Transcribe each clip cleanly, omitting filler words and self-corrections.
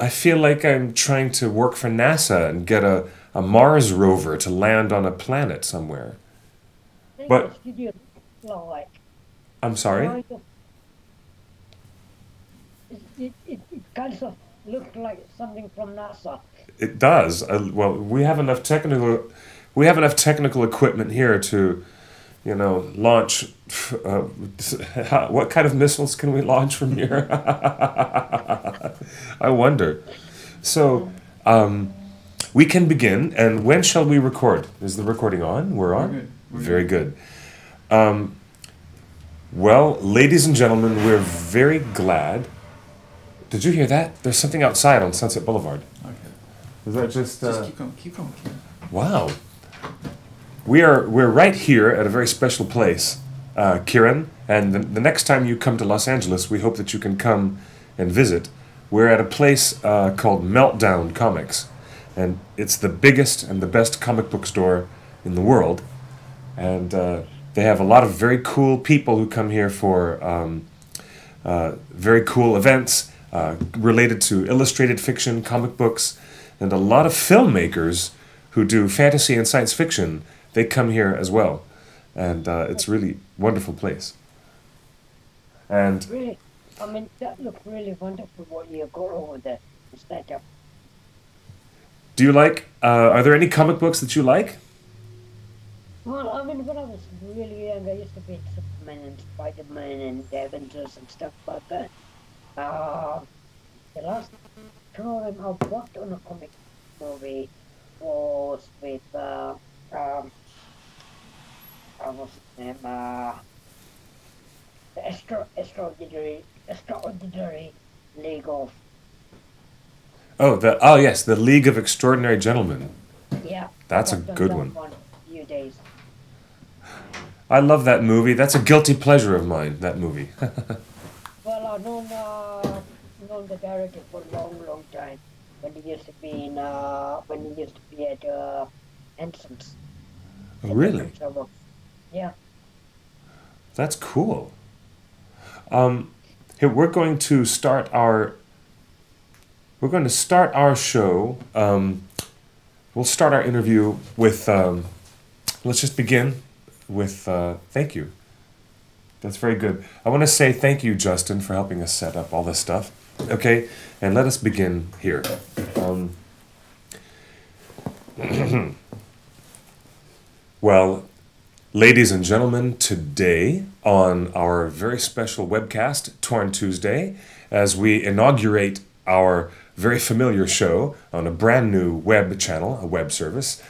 I feel like I'm trying to work for NASA and get a Mars rover to land on a planet somewhere. I think But this video looks like I'm sorry? kind of it kind of looked like something from NASA. It does. Well, we have enough technical equipment here to, launch. Uh, what kind of missiles can we launch from here? I wonder. So we can begin. And when shall we record? Is the recording on? We're We're on. good. We're Very good. good. Well, ladies and gentlemen, we're very glad. Did you hear that? There's something outside on Sunset Boulevard. Okay. Is that just? Just keep going. Keep going. Wow. We're right here at a very special place, Kiran. And the next time you come to Los Angeles, we hope that you can come and visit. We're at a place called Meltdown Comics, and it's the biggest and the best comic book store in the world. And they have a lot of very cool people who come here for very cool events related to illustrated fiction, comic books, and a lot of filmmakers who do fantasy and science fiction. They come here as well, and it's really wonderful place. And Really, I mean that looked really wonderful what you got over there. Instead of do you like? Are there any comic books that you like? well, I mean when I was really young, I used to read Superman and Spider-Man and the Avengers and stuff like that. Uh, the last time I worked on a comic movie was with what's his name? The extraordinary League of Oh yes, the League of Extraordinary Gentlemen. yeah. I That's a worked on good that one. one a few days. I love that movie. That's a guilty pleasure of mine. That movie. Well, I've known the director for a long, long time. When he used to be in when he used to be at Henson's Oh, at the really? Conserva. Yeah. That's cool. Here we're going to start our show. We'll start our interview with. Let's just begin with thank you. That's very good. I want to say thank you, Justin, for helping us set up all this stuff. Okay, and let us begin here. Um, well, ladies and gentlemen, today on our very special webcast, Torn Tuesday, as we inaugurate our very familiar show on a brand new web channel, a web service,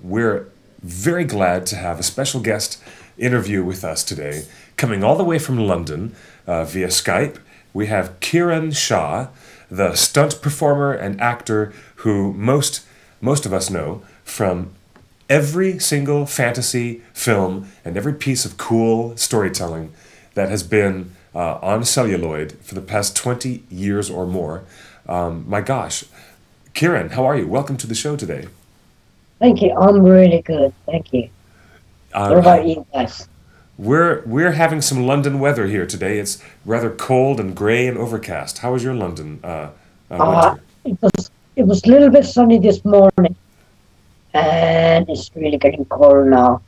we're very glad to have a special guest interview with us today, coming all the way from London via Skype. We have Kiran Shah, the stunt performer and actor who most of us know from every single fantasy film and every piece of cool storytelling that has been on celluloid for the past 20 years or more. My gosh. Kiran, how are you? Welcome to the show today. Thank you. I'm really good. Thank you. What Uh, about you guys? we're having some London weather here today. It's rather cold and gray and overcast. How was your London Uh, winter? it was a little bit sunny this morning, and it's really getting cold now.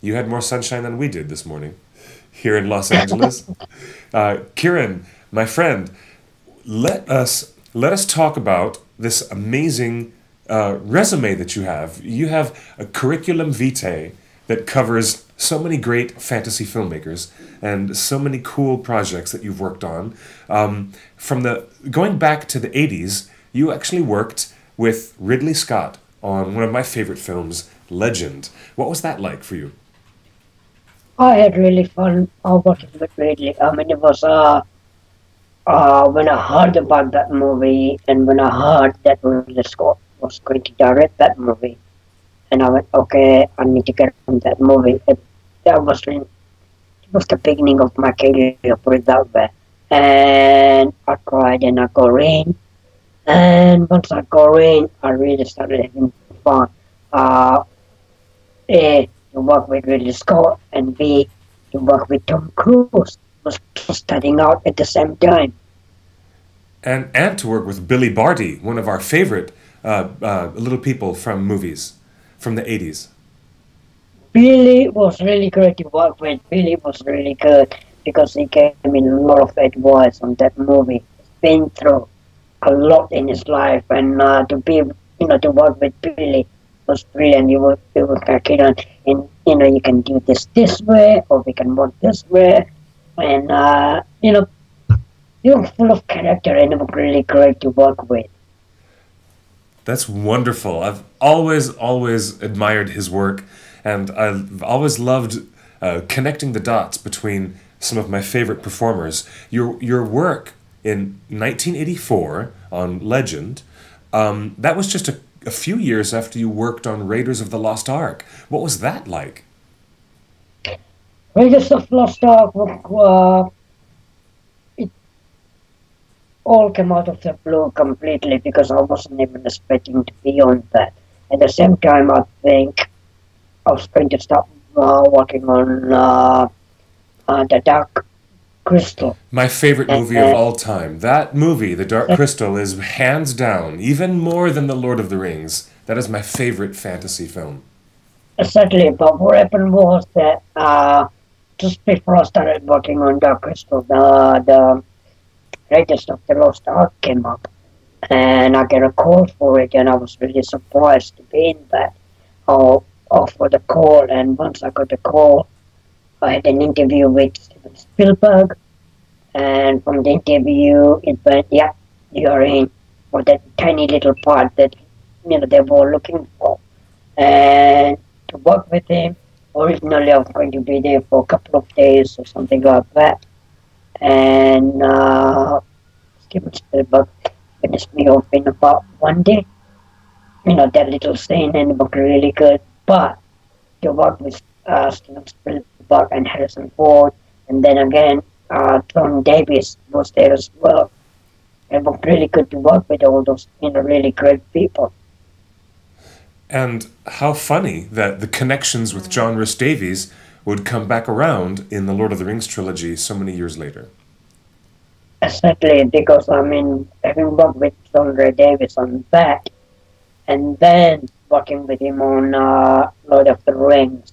You had more sunshine than we did this morning here in Los Angeles. Kiran, my friend, let us talk about this amazing resume that you have. You have a curriculum vitae that covers so many great fantasy filmmakers and so many cool projects that you've worked on. From the going back to the '80s, you actually worked with Ridley Scott on one of my favorite films, Legend. What was that like for you? I had really fun working with Ridley. I mean, it was when I heard about that movie and when I heard that Ridley Scott was going to direct that movie, and I went, okay, I need to get on that movie. It was the beginning of my career, put it that way. And I tried and I got in, and once I got in, I really started having fun. Uh, A, to work with Ridley Scott, and B, to work with Tom Cruise was starting out at the same time. and to work with Billy Barty, one of our favorite little people from movies from the 80s. Billy was really great to work with. Billy was really good because he gave me a lot of advice on that movie. He's been through a lot in his life, and to be, to work with Billy was brilliant. You would like, and you can do this way, or we can work this way, and you're full of character and it was really great to work with. That's wonderful. I've always admired his work, and I've always loved connecting the dots between some of my favorite performers. Your work in 1984 on Legend, that was just a few years after you worked on Raiders of the Lost Ark. What was that like? Raiders of Lost Ark, it all came out of the blue completely because I wasn't even expecting to be on that. At the same time, I think I was going to start working on the Dark Crystal. My favorite movie of all time. That movie, The Dark Crystal, is hands down, even more than The Lord of the Rings. That is my favorite fantasy film. Exactly, but what happened was that just before I started working on Dark Crystal, the Raiders of the Lost Ark came up, and I get a call for it, and I was really surprised to be in that. For the call, and once I got the call, I had an interview with Steven Spielberg, and from the interview, it went, yeah, you're in for that tiny little part that they were looking for. And to work with him, originally I was going to be there for a couple of days or something like that. And Steven Spielberg finished me off in about one day. That little scene, and it was really good. But to work with Steven Spielberg and Harrison Ford, and then again, John Davis was there as well. It was really good to work with all those, really great people. And how funny that the connections with John Rhys Davies would come back around in the Lord of the Rings trilogy so many years later. Exactly, because having worked with John Rhys Davies on that, and then working with him on Lord of the Rings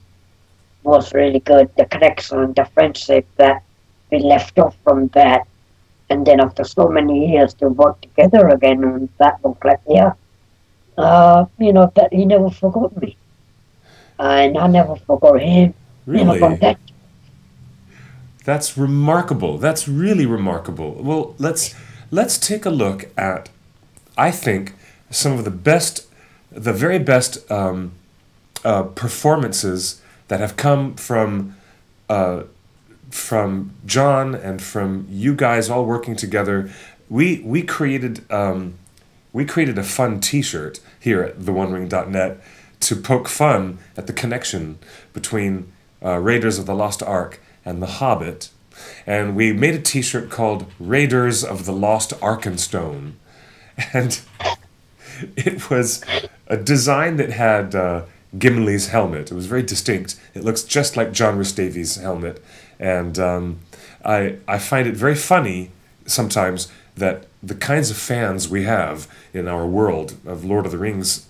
was really good. The connection, the friendship that we left off from that, and then after so many years to work together again on that book, like, yeah, that he never forgot me, and I never forgot him. Really? From that. That's remarkable. That's really remarkable. Well, let's take a look at, I think, some of the very best performances that have come from John and from you guys all working together. We created a fun T-shirt here at TheOneRing.net to poke fun at the connection between Raiders of the Lost Ark and The Hobbit, and we made a T-shirt called Raiders of the Lost Arkenstone, and it was a design that had Gimli's helmet. It was very distinct. It looks just like John Rhys Davies' helmet, and I find it very funny sometimes that the kinds of fans we have in our world of Lord of the Rings,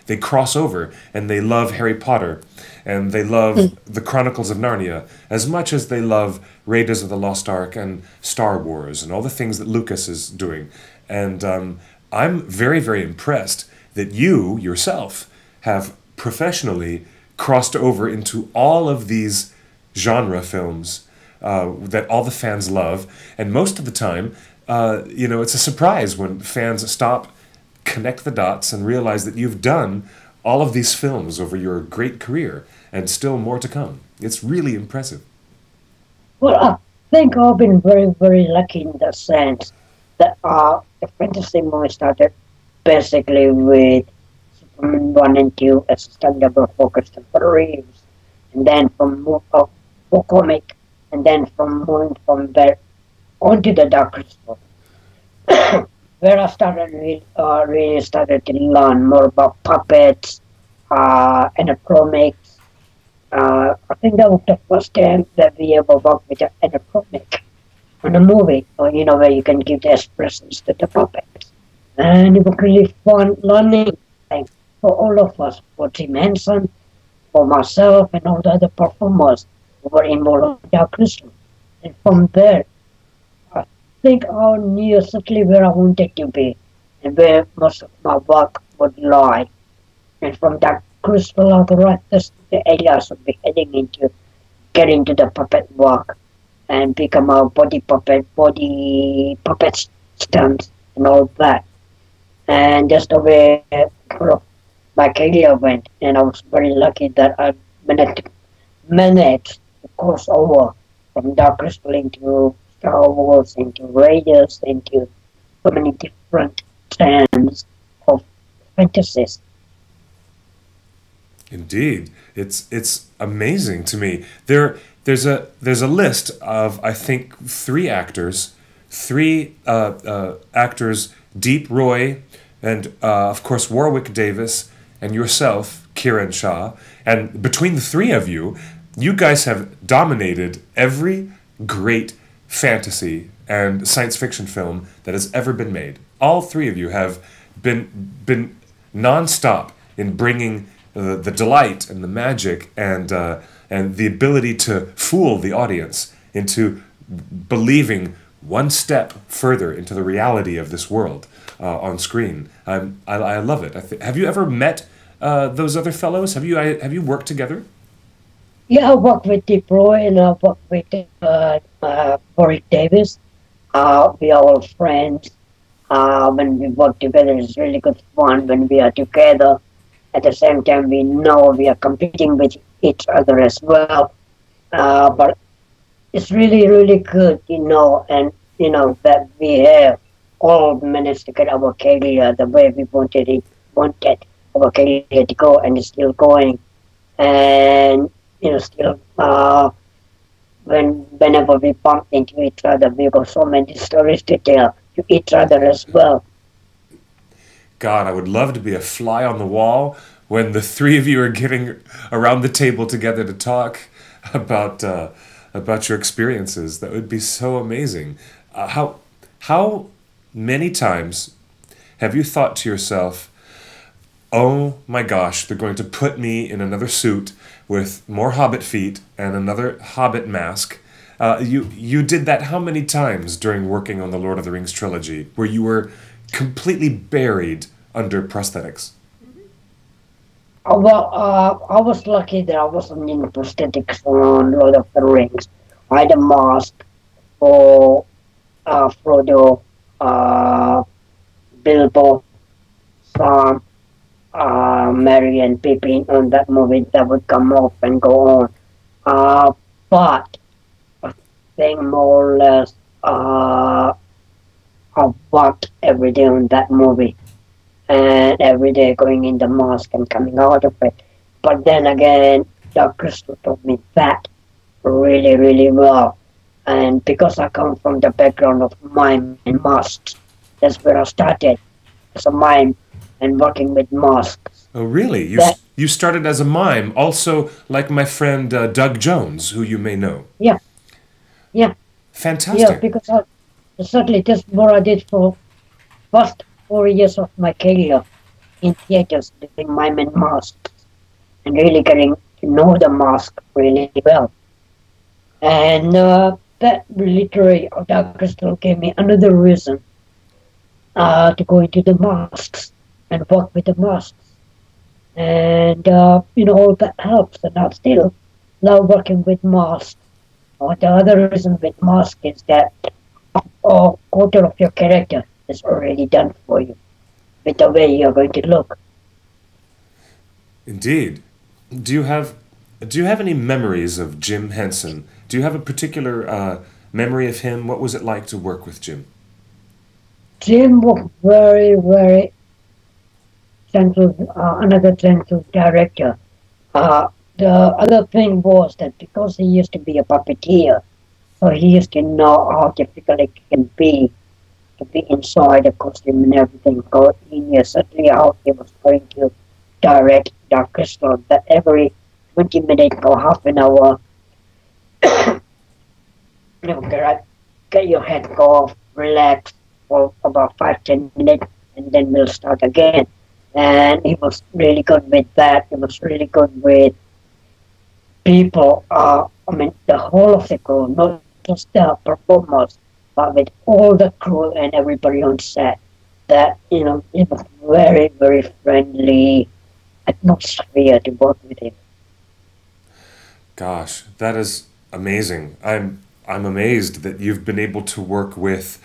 they cross over and they love Harry Potter and they love the Chronicles of Narnia as much as they love Raiders of the Lost Ark and Star Wars and all the things that Lucas is doing. And I'm very, very impressed that you yourself have professionally crossed over into all of these genre films that all the fans love. And most of the time, it's a surprise when fans stop, connect the dots, and realize that you've done all of these films over your great career, and still more to come. It's really impressive. Well, I think I've been very, very lucky in the sense that the fantasy movie started basically with Superman 1 and 2 as a stand-up focused on Parodies, and then for comic, and then moving from there onto the Dark Crystal, where I started really started to learn more about puppets, animatronics. I think that was the first time that we ever worked with an animatronic. on a movie, or where you can give the expressions to the puppets. And it was really fun learning, like, for all of us, for Jim Henson, for myself, and all the other performers who were involved in Dark Crystal. And from there, I think I knew exactly where I wanted to be and where most of my work would lie. And from Dark Crystal, I could write the areas would be heading into, get into the puppet work and become a body puppet stunts and all that. And just the way my career went, and I was very lucky that I managed to cross over from Dark Crystal into Star Wars, into Raiders, into so many different strands of fantasies. Indeed, it's amazing to me. There's a list of, I think, three actors, Deep Roy, and of course Warwick Davis, and yourself, Kiran Shah. And between the three of you, you guys have dominated every great fantasy and science fiction film that has ever been made. All three of you have been nonstop in bringing the delight and the magic and the ability to fool the audience into believing one step further into the reality of this world on screen. I love it. Have you ever met those other fellows? Have you worked together? Yeah, I worked with Deep Roy and I worked with Warwick Davis. We are all friends. When we work together, it's really good fun when we are together. At the same time, we know we are competing with each other as well. But it's really, really good, and that we have all managed to get our career the way we wanted our career to go, and it's still going. And still, whenever we bump into each other, we got so many stories to tell to each other as well. God, I would love to be a fly on the wall when the three of you are getting around the table together to talk about your experiences. That would be so amazing. How many times have you thought to yourself, "Oh my gosh, they're going to put me in another suit with more Hobbit feet and another Hobbit mask"? You did that how many times during working on the Lord of the Rings trilogy, where you were completely buried under prosthetics? Well, I was lucky that I wasn't in prosthetics on Lord of the Rings. I had a mask for Frodo, Bilbo, Sam, Merry and Pippin on that movie that would come off and go on. But I think more or less I worked every day on that movie. And every day going in the mask and coming out of it. But then again, Dark Crystal taught me that really, really well. And because I come from the background of mime and masks, that's where I started as a mime and working with masks. Oh, really? You started as a mime, also like my friend Doug Jones, who you may know. Yeah, yeah. Fantastic. Yeah, because certainly that's what I did for first 4 years of my career in theaters, doing mime and masks, and really getting to know the mask really well. And that literary Dark Crystal gave me another reason to go into the masks and work with the masks. And all that helps, and I still love working with masks. The other reason with masks is that a quarter of your character is already done for you with the way you're going to look. Indeed. Do you have any memories of Jim Henson? Do you have a particular memory of him? What was it like to work with Jim? Jim was very, very gentle, another gentle director. The other thing was that because he used to be a puppeteer, so he used to know how difficult it can be to be inside the costume and everything. So he knew certainly how he was going to direct Dark Crystal, that every 20 minutes or half an hour, get your head off, relax for about 5-10 minutes, and then we'll start again. And he was really good with that. He was really good with people. I mean, the whole of the crew, not just the performers, but with all the crew and everybody on set. That it was very, very friendly atmosphere to work with him. Gosh, that is amazing. I'm amazed that you've been able to work with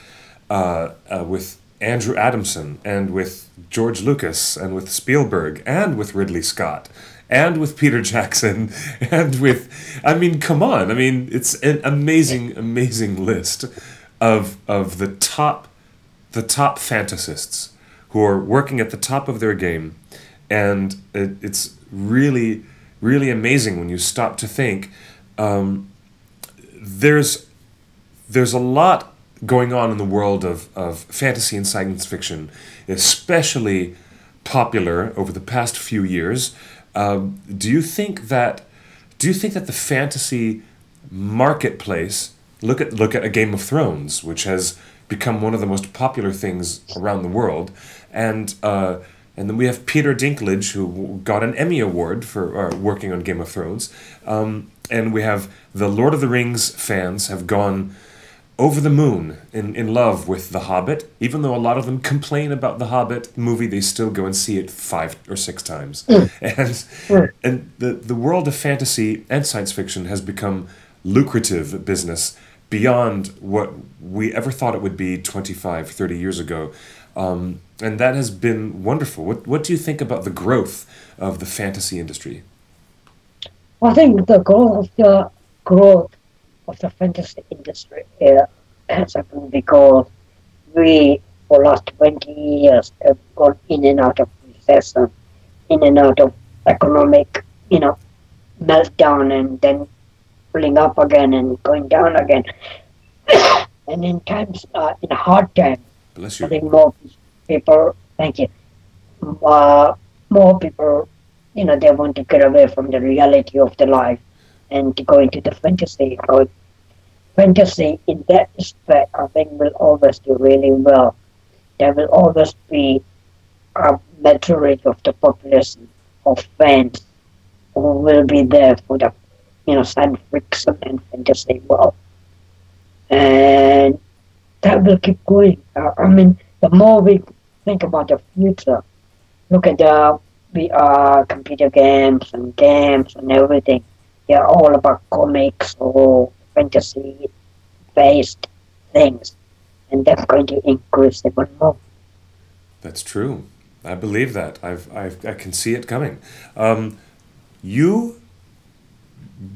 Andrew Adamson and with George Lucas and with Spielberg and with Ridley Scott and with Peter Jackson and with, I mean, come on. I mean, it's an amazing, amazing list of the top fantasists who are working at the top of their game, and it's really, really amazing when you stop to think. There's a lot going on in the world of fantasy and science fiction, especially popular over the past few years. Do you think that the fantasy marketplace, look at a Game of Thrones, which has become one of the most popular things around the world, and then we have Peter Dinklage, who got an Emmy Award for working on Game of Thrones, and we have the Lord of the Rings fans have gone over the moon in love with The Hobbit. Even though a lot of them complain about The Hobbit movie, they still go and see it 5 or 6 times. And the world of fantasy and science fiction has become lucrative business beyond what we ever thought it would be 25, 30 years ago. And that has been wonderful. What do you think about the growth of the fantasy industry? I think the growth of the fantasy industry has happened because we, for last 20 years, have gone in and out of recession, in and out of economic, meltdown, and then pulling up again and going down again. And in times, in hard times, Bless you. I think more people, thank you, more people, they want to get away from the reality of the life and to go into the fantasy. Or fantasy in that respect, I think, will always do really well. There will always be a majority of the population of fans who will be there for the, science fiction and fantasy world. And that will keep going. I mean, the more we think about the future, look at the computer games and everything. They're all about comics or fantasy-based things, and that's going to increase even more. That's true. I believe that. I can see it coming. You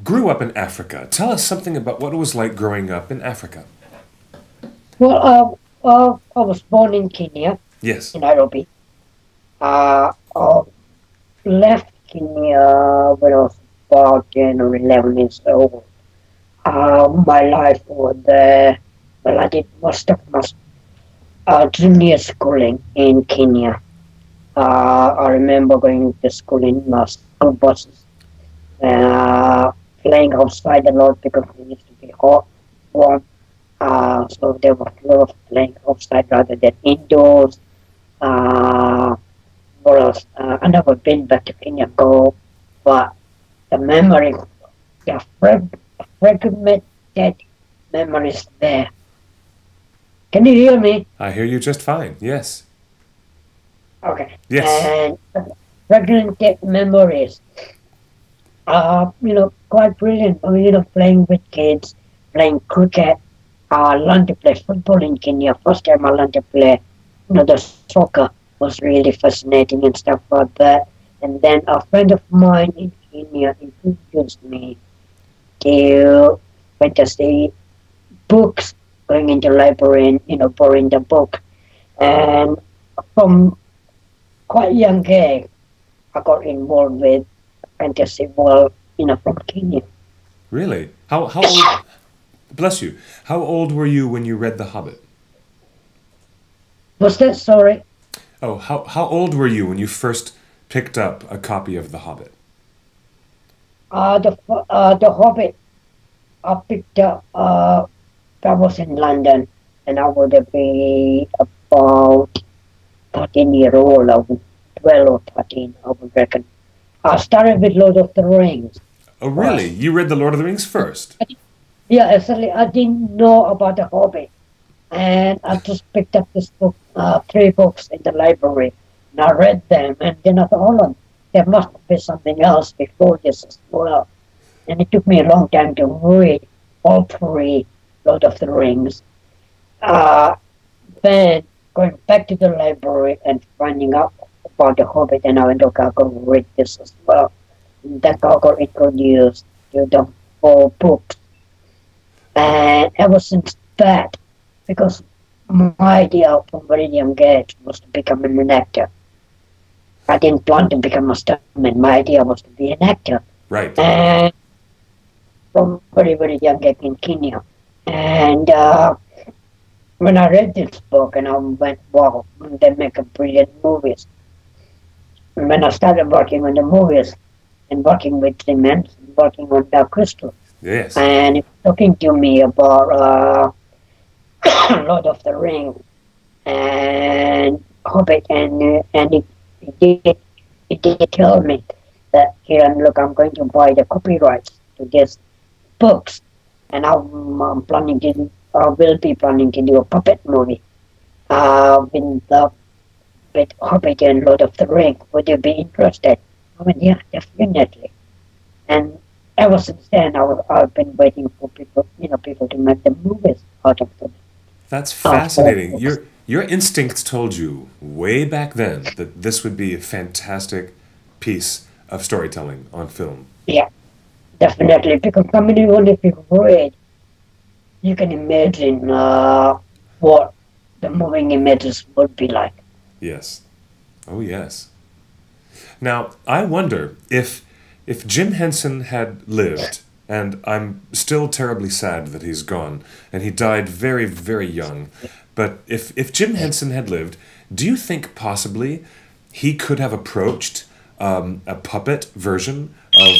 grew up in Africa. Tell us something about what it was like growing up in Africa. Well, I was born in Kenya, Yes. in Nairobi. I left Kenya when I was about 10 or 11 years old. My life over there, well, I did most of my junior schooling in Kenya. I remember going to school in school buses, playing outside a lot because it used to be hot, warm. So there was a lot of playing outside rather than indoors. What else? I never been back to Kenya, but the memory, the fragmented memories there. Can you hear me? I hear you just fine. Yes. Okay. Yes. And fragmented memories are, quite brilliant. Playing with kids, playing cricket. I learned to play football in Kenya. First time I learned to play, the soccer was really fascinating and stuff like that. And then a friend of mine in Kenya introduced me to fantasy books, going into library and, borrowing the book. And from quite young age, I got involved with fantasy world, from Kenya. Really? How old? Bless you. How old were you when you read The Hobbit? Was that, sorry? Oh, how old were you when you first picked up a copy of The Hobbit? The Hobbit I picked up I was in London, and I would be about 13-year-old. I would 12 or 13, I would reckon. I started with Lord of the Rings Oh, really? first. You read The Lord of the Rings first? Yeah, actually, I didn't know about the Hobbit, and I just picked up this book, three books in the library, and I read them, and then I thought, hold on, there must be something else before this as well. And it took me a long time to read all three Lord of the Rings. Uh, then going back to the library and finding out about the Hobbit, and I went, okay, I'll go read this as well. And that I got introduced to the four books. And ever since that, because my idea from very young age was to become an actor. I didn't plan to become a stuntman. My idea was to be an actor. Right. And from very, very young age in Kenya. And when I read this book and I went, wow, they make a brilliant movies. And when I started working on the movies and working with Jim Henson, working on Dark Crystal, Yes. and talking to me about Lord of the Rings and Hobbit, and it did tell me that, Kiran, look, I'm going to buy the copyrights to these books, and I'm planning to, I will be planning to do a puppet movie with Hobbit and Lord of the Rings. Would you be interested? I went, yeah, definitely. And ever since then, I've been waiting for people to make the movies out of them. That's Four fascinating. books. Your instincts told you way back then that this would be a fantastic piece of storytelling on film. Yeah, definitely. Because I mean, even if you read, you can imagine what the moving images would be like. Yes. Oh, yes. Now, I wonder if Jim Henson had lived, and I'm still terribly sad that he's gone, and he died very, very young. But if Jim Henson had lived, do you think possibly he could have approached a puppet version of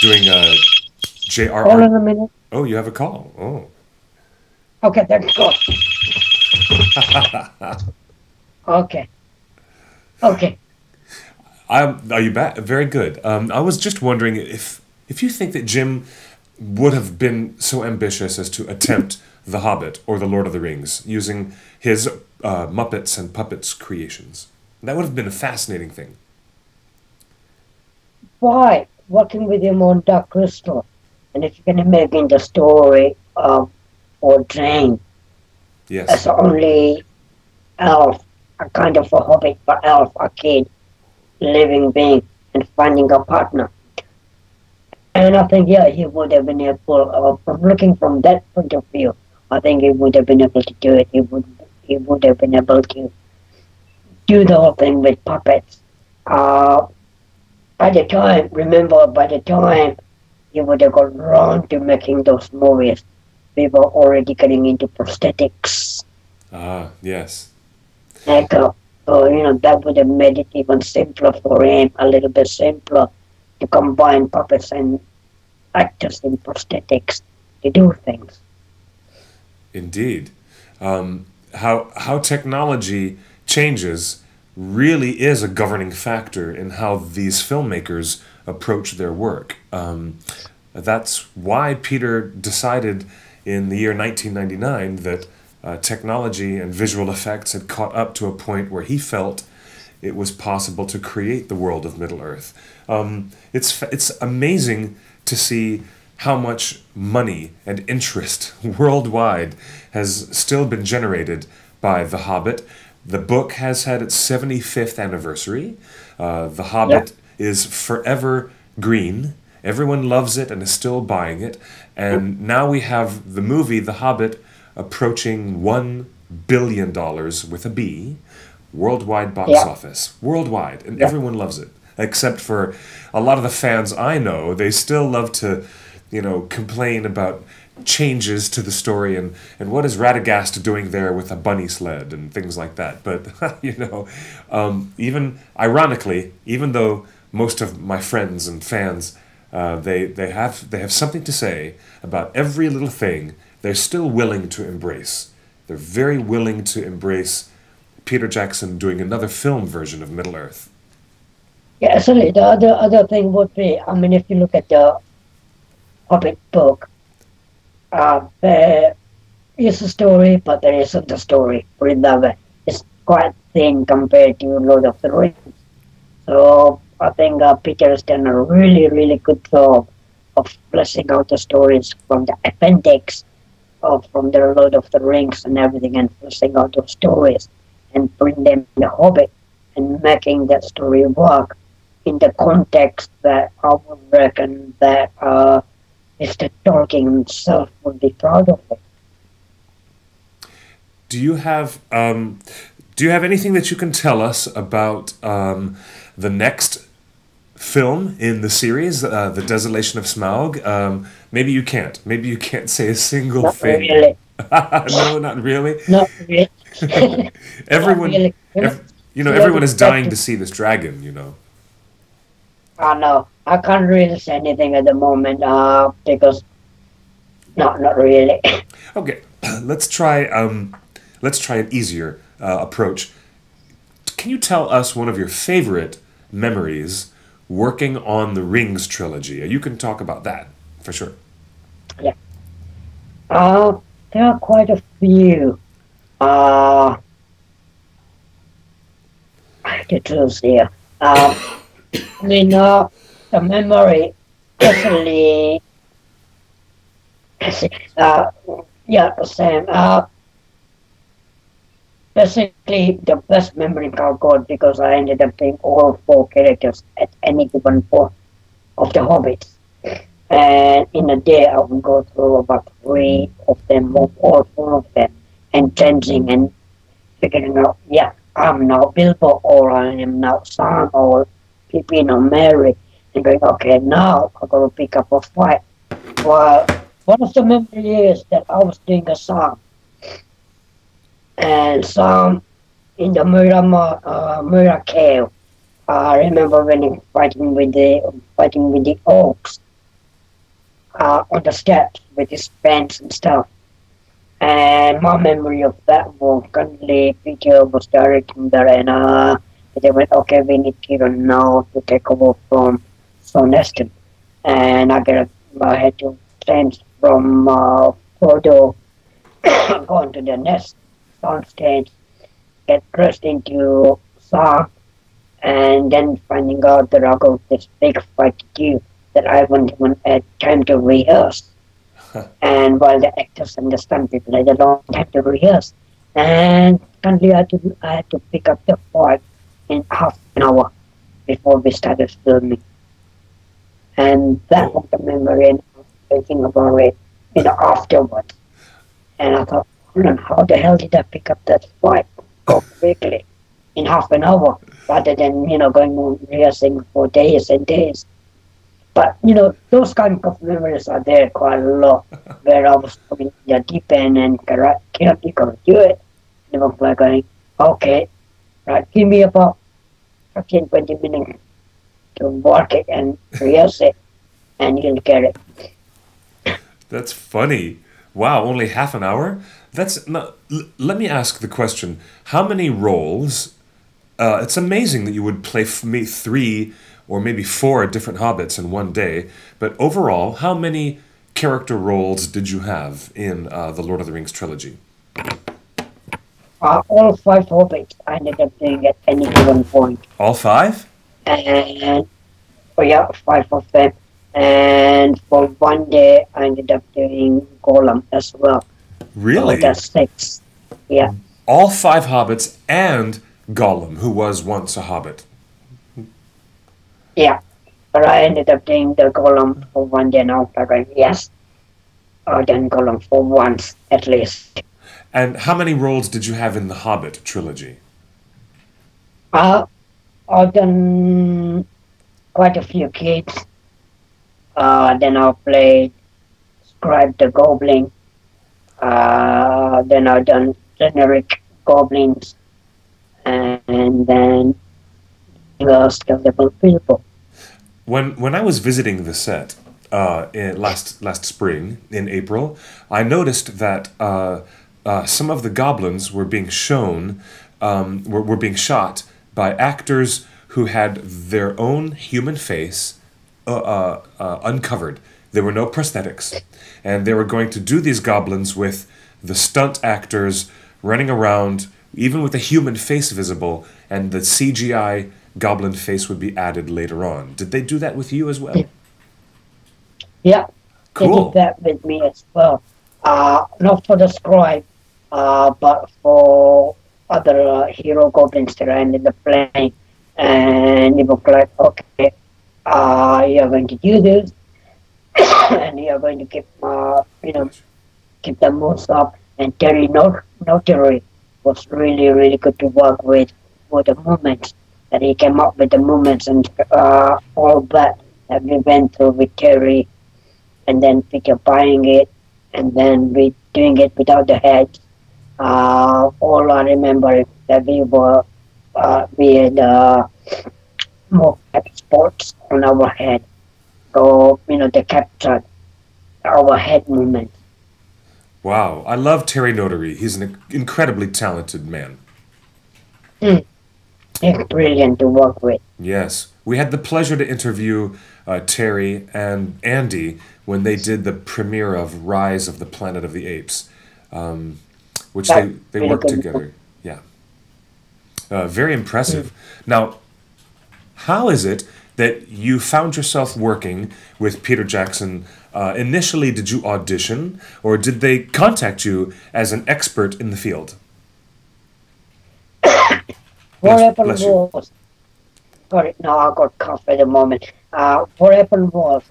doing a Hold J.R.R.? on a minute. Oh, you have a call. Oh, Okay, that's good. Okay, okay. are you back? Very good. I was just wondering if you think that Jim would have been so ambitious as to attempt The Hobbit or The Lord of the Rings using his Muppets and Puppets creations. That would have been a fascinating thing. Why working with him on Dark Crystal, and if you can imagine the story of or Jane Yes. as only elf, a kind of a hobbit, but elf, a kid, living being, and finding a partner. And I think, yeah, he would have been able, from looking from that point of view, I think he would have been able to do it. He would have been able to do the whole thing with puppets. Uh, by the time, remember, by the time he would have got around to making those movies, we were already getting into prosthetics. Ah, yes. Like, so, that would have made it even simpler for him, a little bit simpler, to combine puppets and actors in prosthetics to do things. Indeed. How technology changes really is a governing factor in how these filmmakers approach their work. That's why Peter decided in the year 1999 that technology and visual effects had caught up to a point where he felt it was possible to create the world of Middle Earth. It's amazing to see how much money and interest worldwide has still been generated by The Hobbit. The book has had its 75th anniversary. The Hobbit is forever green. Everyone loves it and is still buying it. And now we have the movie The Hobbit approaching $1 billion with a B, worldwide box office. Worldwide. And everyone loves it. Except for a lot of the fans I know, they still love to, complain about changes to the story and what is Radagast doing there with a bunny sled and things like that. But, even ironically, even though most of my friends and fans, they have something to say about every little thing they're still willing to embrace. They're very willing to embrace Peter Jackson doing another film version of Middle Earth. Yeah, actually, the other thing would be, I mean, if you look at the Hobbit book, there is a story, but there isn't a story. Put it that way. It's quite thin compared to Lord of the Rings. So I think Peter has done a really, really good job of fleshing out the stories from the appendix from the Lord of the Rings and everything, and fleshing out those stories and bring them in the Hobbit and making that story work in the context that I would reckon that Mr. Tolkien himself would be proud of it. Do you have anything that you can tell us about the next film in the series, The Desolation of Smaug? Maybe you can't. Maybe you can't say a single Not thing. really. No, not really. Not really. Everyone, Not really. everyone is dying to see this dragon. I know. I can't really say anything at the moment because not really. Okay, let's try an easier approach. Can you tell us one of your favorite memories working on the Rings trilogy? You can talk about that for sure. Yeah. There are quite a few. I have to choose here. I mean, the memory definitely. Yeah, same. Basically, the best memory I got because I ended up playing all 4 characters at any given point of the Hobbits. And in a day, I would go through about 3 of them, or all 4 of them, and changing and figuring out, yeah, I'm now Bilbo, or I am now Sam, or Pippin, or Mary, and going, okay, now I'm going to pick up a fight. Well, one of the memories is that I was doing a song, and Sam in the Mura cave. I remember when he fighting with the orcs on the steps with his pants and stuff. And my memory of that was currently Peter was directing there, and they went, okay, we need Kiran now to take over from Soneston. And I had to change from Frodo going to the next soundstage, get dressed into Sam, and then finding out that I got this big fight to do that I wouldn't even had time to rehearse. And while the actors and the stunt people had a long time to rehearse. And currently I had to pick up the fight in half an hour before we started filming. And that was the memory, and I was thinking about it, afterwards. And I thought, hold on, how the hell did I pick up that fight so quickly in half an hour, rather than, going on rehearsing for days and days. But, those kind of memories are there quite a lot, where I was putting the deep end and Kiran, you can do it. And I was like going, okay, right, give me about 15, 20 minutes to work it and rehearse it, and you'll get it. That's funny. Wow, only half an hour? Let me ask the question. How many roles? It's amazing that you would play 3 or maybe 4 different hobbits in one day, but overall, how many character roles did you have in the Lord of the Rings trilogy? All 5 hobbits I ended up doing at any given point. All 5? And, 5 of them. And for one day, I ended up doing Gollum as well. Really? So that's 6. Yeah. All 5 hobbits and Gollum, who was once a hobbit. Yeah. But I ended up doing the Gollum for one day now. Like, yes. I've done Gollum for once, at least. And how many roles did you have in the Hobbit trilogy? I've done quite a few kids. Then I played Scribe the Goblin. Then I've done generic goblins. And then skeletal people. When I was visiting the set, last spring in April, I noticed that some of the goblins were being shown, were being shot by actors who had their own human face uncovered. There were no prosthetics, and they were going to do these goblins with the stunt actors running around, even with a human face visible, and the CGI goblin face would be added later on. Did they do that with you as well? Yeah, they Cool. did that with me as well. Not for the scribe, but for other hero goblins that are in the plane. And it was like, okay, you're going to do this, and you're going to keep, keep the moves up. And Terry Notary was really, really good to work with for the movements. That he came up with the movements and all that we went through with Terry, and then Peter buying it, and then we doing it without the heads. All I remember is that we had more spots on our head. So, they captured our head movements. Wow, I love Terry Notary. He's an incredibly talented man. It's brilliant to work with. Yes. We had the pleasure to interview Terry and Andy when they did the premiere of Rise of the Planet of the Apes, which they really worked good. together. Yeah. Very impressive. Now, how is it that you found yourself working with Peter Jackson? Initially, did you audition, or did they contact you as an expert in the field? What happened bless you. was, sorry, no, I got cough at the moment. What happened was,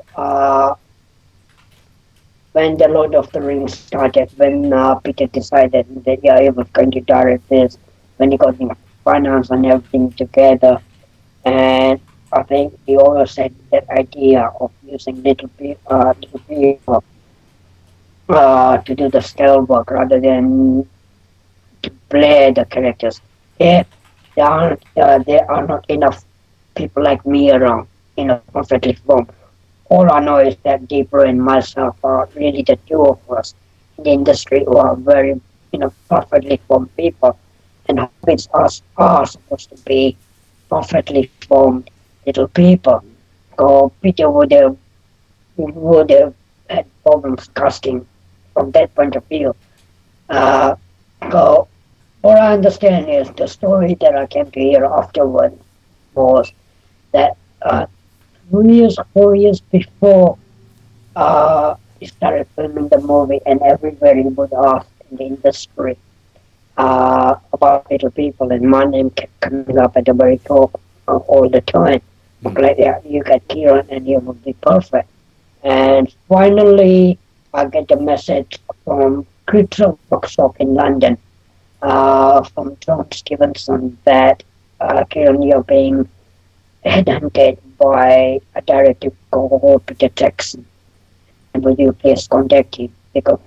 when the Lord of the Rings started, when Peter decided that he was going to direct this, when he got the finance and everything together, and I think he always had that idea of using little people to do the scale work rather than to play the characters. If there are not enough people like me around, perfectly formed. All I know is that Deeper and myself are really the two of us in the industry who are very, perfectly formed people. And Hobbits are supposed to be perfectly formed little people. So Peter would have had problems casting from that point of view. So what I understand is the story that I came to hear afterward was that 4 years before he started filming the movie, and everybody would ask in the industry about little people, and my name kept coming up at the very top all the time. Like, yeah, you got Kiran and you will be perfect. And finally, I get a message from Critical Workshop in London, from John Stevenson, that Kiran, you're being headhunted by a director called Peter Jackson, and will you please contact him, because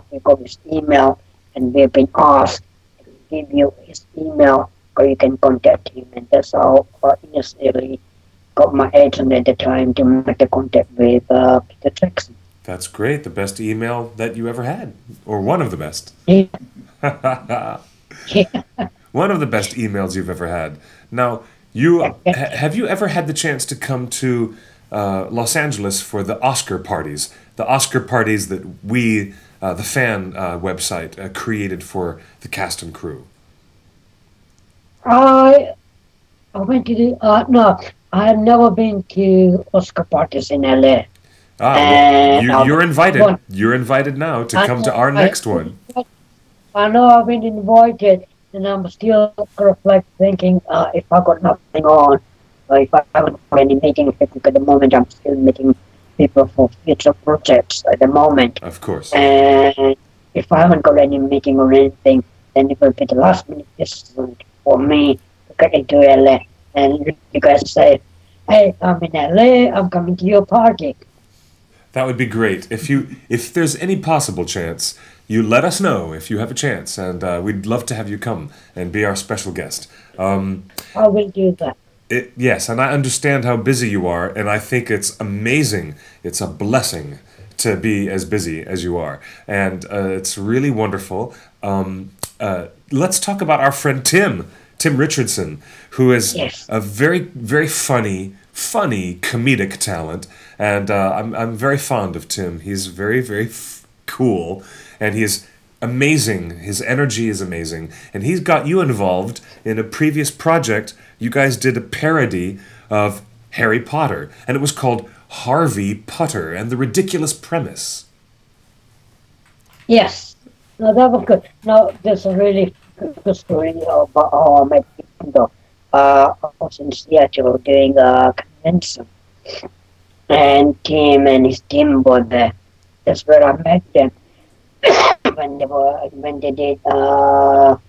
we got his email and we've been asked to give you his email or you can contact him. And that's how I initially got my agent at the time to make the contact with Peter Jackson. That's great. The best email that you ever had, or one of the best. Yeah. Yeah. One of the best emails you've ever had. Now, have you ever had the chance to come to Los Angeles for the Oscar parties? The Oscar parties that we, the fan website, created for the cast and crew. I went to the no. I have never been to Oscar parties in LA. Well, you're invited. You're invited now to come to our next one. I know I've been invited, and I'm still thinking if I got nothing on, or if I haven't got any meeting people at the moment. I'm still meeting people for future projects at the moment. Of course. And if I haven't got any meeting or anything, then it will be the last minute decision for me to get into LA. And you guys say, hey, I'm in LA, I'm coming to your party. That would be great. If there's any possible chance, you let us know if you have a chance, and we'd love to have you come and be our special guest. I will do that. Yes, and I understand how busy you are, and I think it's amazing. It's a blessing to be as busy as you are, and it's really wonderful. Let's talk about our friend Tim Richardson, who is Yes. a very, very funny comedic talent, and I'm very fond of Tim. He's very, very cool, and he's amazing. His energy is amazing, and he's got you involved in a previous project. You guys did a parody of Harry Potter, and it was called Harvey Potter and the Ridiculous Premise. Yes. No, that was good. No, there's a really good story about how I met him, though. I was in Seattle doing a convention, and Tim and his team were there. That's where I met them when they did the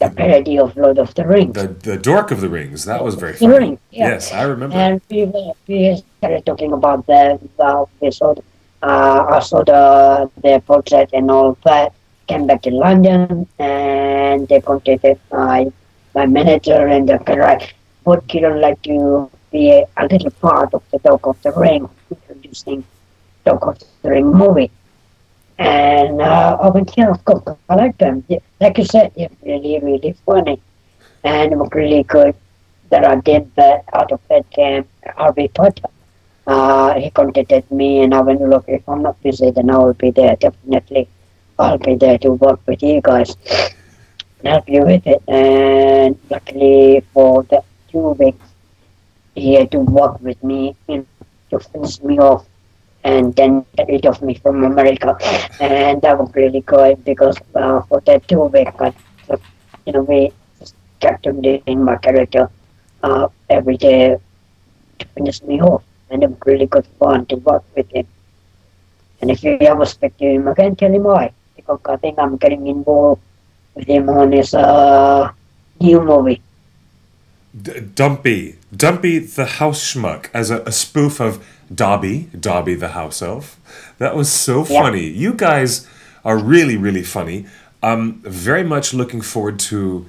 the parody of Lord of the Rings. The Dork of the Rings. That was very The funny. Ring, yeah. Yes, I remember. And we started talking about that. We saw I saw the project and all that. Came back to London and they contacted my manager and the correct. Would Kiran like to be a little part of the Dog of the Ring, introducing Dog of the Ring movie? And I went, yeah, of course, I like them. Yeah, like you said, they're really, really funny. And it was really good that I did that out of that camp, Harvey Potter. He contacted me and I went, look, if I'm not busy, then I will be there. Definitely, I'll be there to work with you guys and help you with it. And luckily for the 2 weeks, he had to work with me, to finish me off and then get rid of me from America. And that was really good because for that 2 weeks, we just kept on doing my character every day to finish me off. And it was really good fun to work with him. And if you ever speak to him again, tell him why. Because I think I'm getting involved with him on his new movie. Dumpy the House Schmuck as a spoof of Dobby the House Elf. That was so funny. You guys are really, really funny. I'm very much looking forward to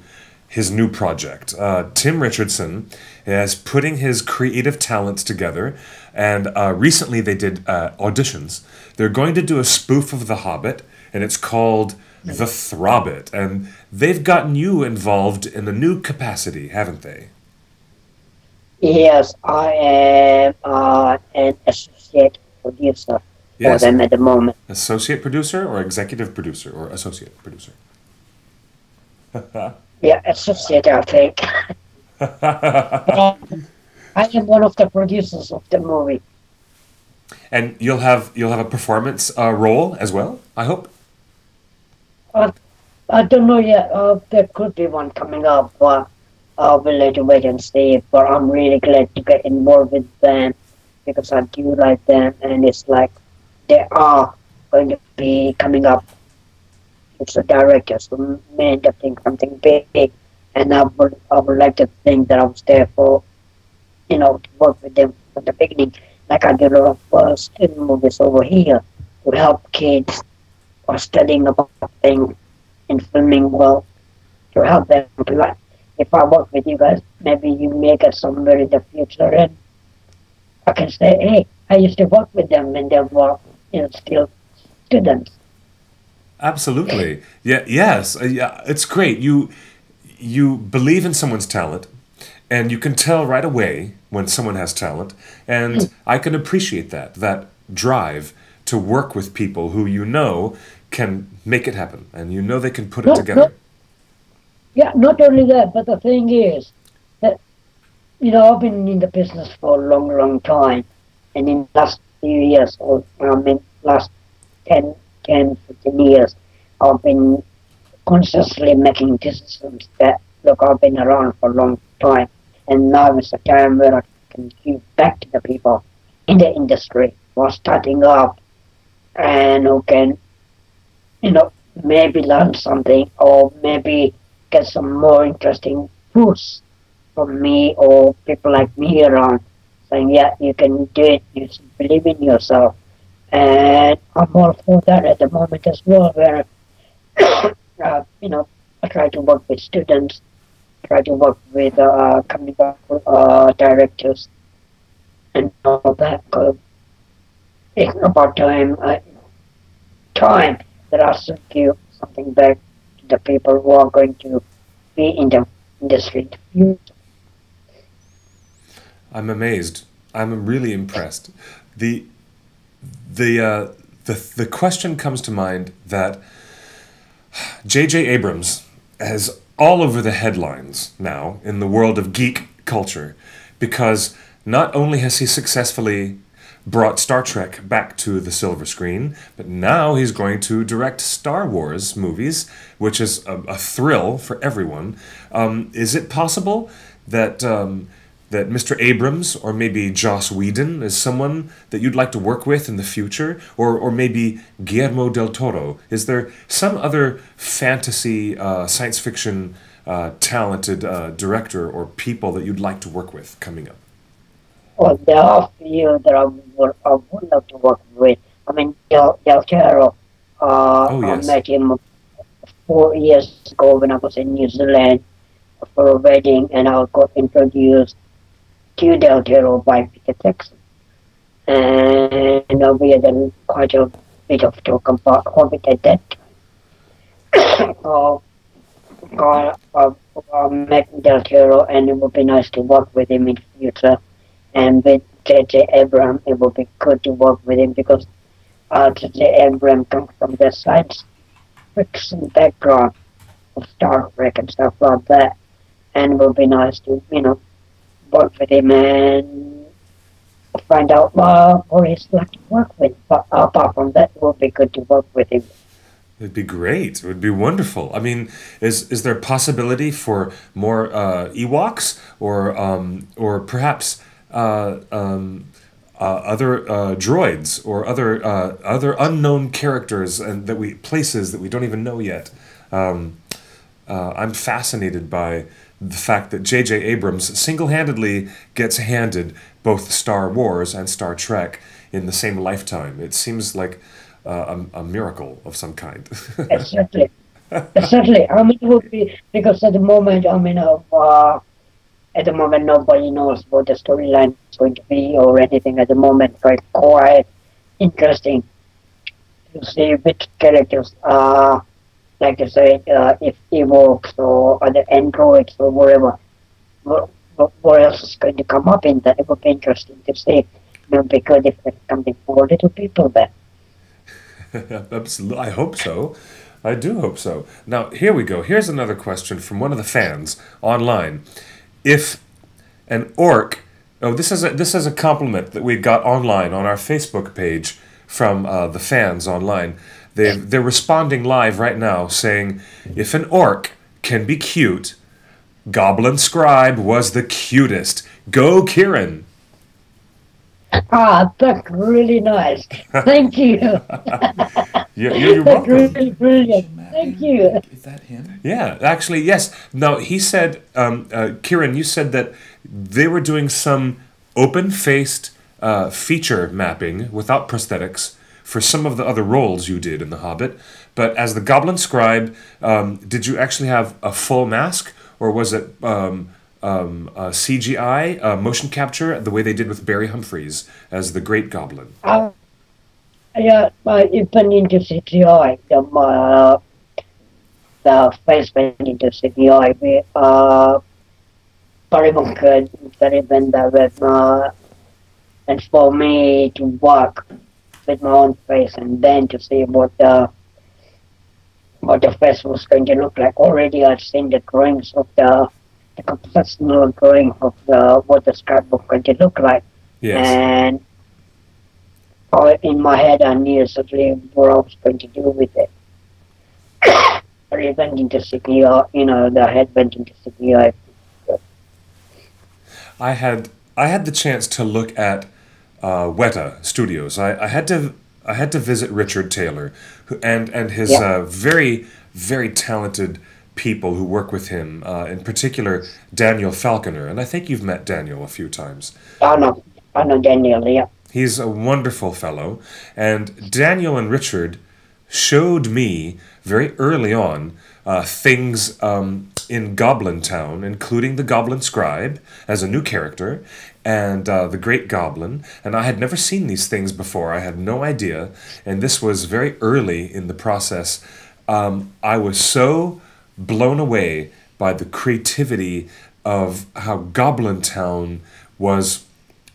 his new project. Tim Richardson is putting his creative talents together, and recently they did auditions. They're going to do a spoof of The Hobbit, and it's called The Throbbit, and they've gotten you involved in a new capacity, haven't they? Yes, I am an associate producer for them at the moment. Associate producer or executive producer or associate producer? Yeah, associate, I think. I am one of the producers of the movie. And you'll have a performance role as well, I hope? I don't know yet. There could be one coming up, but we'll have to wait and see. But I'm really glad to get involved with them because I do like them, and it's like they are going to be coming up. It's a director, so may end up doing something big, and I would like to think that I was there for, to work with them from the beginning, like I did a lot of student movies over here to help kids or studying about things and filming well to help them. Like, if I work with you guys, maybe you may get somewhere in the future, and I can say, hey, I used to work with them when they were, still students. Absolutely. Yeah. Yes. Yeah. It's great. You believe in someone's talent, and you can tell right away when someone has talent. And I can appreciate that drive to work with people who can make it happen, and they can put it together. Not only that, but the thing is that I've been in the business for a long, long time, and in the last few years, or last 10, 15 years, I've been consciously making decisions that, look, I've been around for a long time, and now is the time where I can give back to the people in the industry who are starting up and who can, maybe learn something or maybe get some more interesting push from me or people like me around saying, yeah, you can do it, you should believe in yourself. And I'm all for that at the moment as well, where, I try to work with students try to work with comic directors and all that. It's about time that I should give something back to the people who are going to be in the industry in the future. I'm amazed. I'm really impressed. The the question comes to mind that J.J. Abrams is all over the headlines now in the world of geek culture because not only has he successfully brought Star Trek back to the silver screen, but now he's going to direct Star Wars movies, which is a thrill for everyone. Is it possible that that Mr. Abrams or maybe Joss Whedon is someone that you'd like to work with in the future, or maybe Guillermo del Toro? Is there some other fantasy, science fiction, talented director or people that you'd like to work with coming up? Well, there are few that I would love to work with. I mean, Del Toro, Oh I yes. met him 4 years ago when I was in New Zealand for a wedding, and I got introduced to Del Toro by Peter Jackson. And we had quite a bit of talk about Hobbit at that time. I met Del Toro, and it would be nice to work with him in the future. And with J.J. Abrams, it would be good to work with him because J.J. Abrams comes from the science fiction background of Star Trek and stuff like that. And it would be nice to, work with him and find out what he's like to work with. But apart from that, it would be good to work with him. It'd be great. It would be wonderful. I mean, is there possibility for more Ewoks or perhaps other droids or other unknown characters and places that we don't even know yet? I'm fascinated by the fact that J.J. Abrams single-handedly gets handed both Star Wars and Star Trek in the same lifetime. It seems like a miracle of some kind. Exactly. Exactly. I mean, it would be because at the moment, at the moment, nobody knows what the storyline is going to be or anything at the moment. But quite interesting to see which characters are, like you said, if Ewoks or other androids or whatever, what else is going to come up in that. It would be interesting to see. It would be good if there's something for little people there. Absolutely. I hope so. I do hope so. Now, here we go. Here's another question from one of the fans online. If an orc, this is a compliment that we got online on our Facebook page from the fans online. They're responding live right now saying, if an orc can be cute, Goblin Scribe was the cutest. Go Kiran! That's really nice. Thank you. You're That's welcome. really brilliant. Thank you. Is that him? Yeah, actually, yes. No, he said, Kiran, you said that they were doing some open-faced feature mapping without prosthetics for some of the other roles you did in The Hobbit. But as the Goblin Scribe, did you actually have a full mask, or was it CGI, motion capture, the way they did with Barry Humphries as the Great Goblin? Yeah, even into CGI, the face went into CGI. We very much good, very vendor with and for me to work with my own face and then to see what the face was going to look like. Already I'd seen the drawings of the conceptual drawing of what the scrapbook going to look like. Yes. And in my head I knew exactly what I was going to do with it. But it went into CGI, the head went into CGI. I had the chance to look at Weta Studios. I had to visit Richard Taylor, and his very, very talented people who work with him. In particular, Daniel Falconer, and I think you've met Daniel a few times. I know Daniel, yeah. He's a wonderful fellow, and Daniel and Richard showed me very early on things in Goblin Town, including the Goblin Scribe as a new character, and the Great Goblin. And I had never seen these things before. I had no idea. And this was very early in the process. I was so blown away by the creativity of how Goblin Town was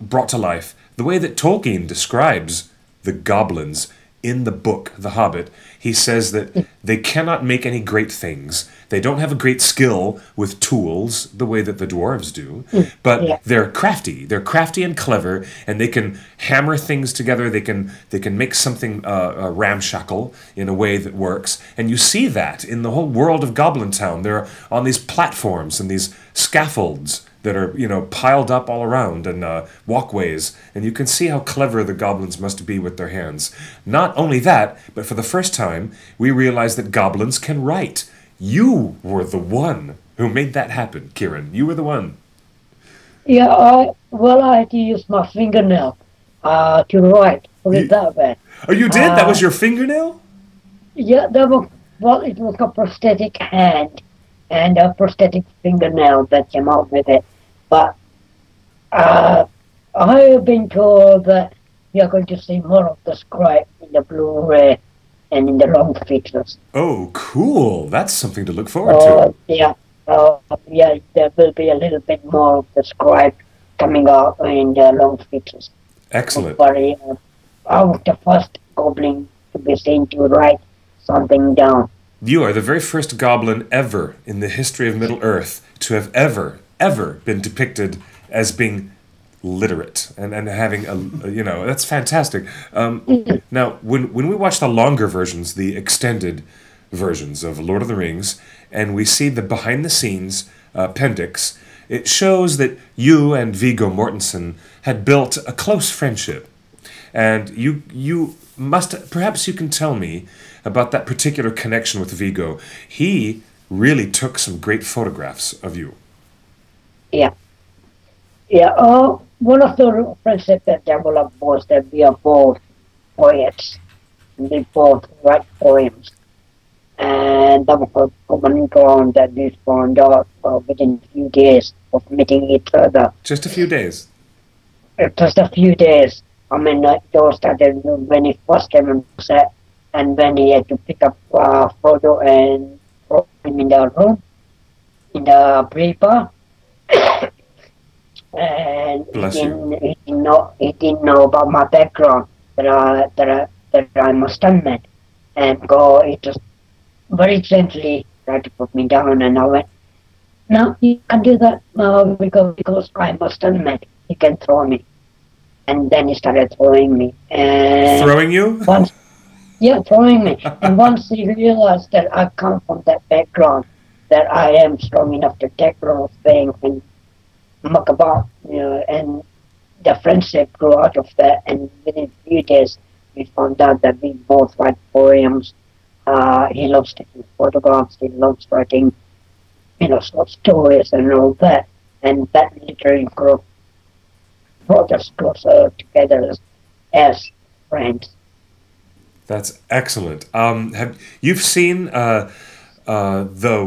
brought to life. The way that Tolkien describes the goblins in the book, The Hobbit, he says that they cannot make any great things. They don't have a great skill with tools the way that the dwarves do, but they're crafty. They're crafty and clever, and they can hammer things together. They can make something ramshackle in a way that works. And you see that in the whole world of Goblin Town. They're on these platforms and these scaffolds that are, piled up all around, and walkways, and you can see how clever the goblins must be with their hands. Not only that, but for the first time, we realized that goblins can write. You were the one who made that happen, Kiran. You were the one. Yeah, I had to use my fingernail to write. Put it that way. Oh, you did? That was your fingernail? Yeah, it was a prosthetic hand and a prosthetic fingernail that came out with it. But I have been told that you're going to see more of the scribe in the Blu-ray and in the long features. Oh, cool. That's something to look forward to. Yeah, there will be a little bit more of the scribe coming out in the long features. Excellent. I was the first goblin to be seen to write something down. You are the very first goblin ever in the history of Middle-earth to have ever been depicted as being literate and having that's fantastic. Now, when we watch the longer versions, the extended versions of Lord of the Rings, and we see the behind-the-scenes appendix, it shows that you and Viggo Mortensen had built a close friendship. And you must, perhaps you can tell me about that particular connection with Viggo. He really took some great photographs of you. Yeah. One of the friendships that developed was that we are both poets. We both write poems. And that was a common ground that we found out within a few days of meeting each other. Just a few days? Just a few days. I mean, it all started when he first came on set, and when he had to pick up Frodo and throw him in the room, in the paper. And he didn't know about my background, that I'm a stuntman. And he just very gently tried to put me down, and I went, "No, you can't do that because I'm a stuntman. You can throw me." And then he started throwing me. And throwing you? Throwing me. And once he realized that I come from that background, that I am strong enough to take those things and muck about, and the friendship grew out of that. And within a few days, we found out that we both write poems. He loves taking photographs. He loves writing, short stories and all that. And that literary group brought us closer together as friends. That's excellent. You've seen the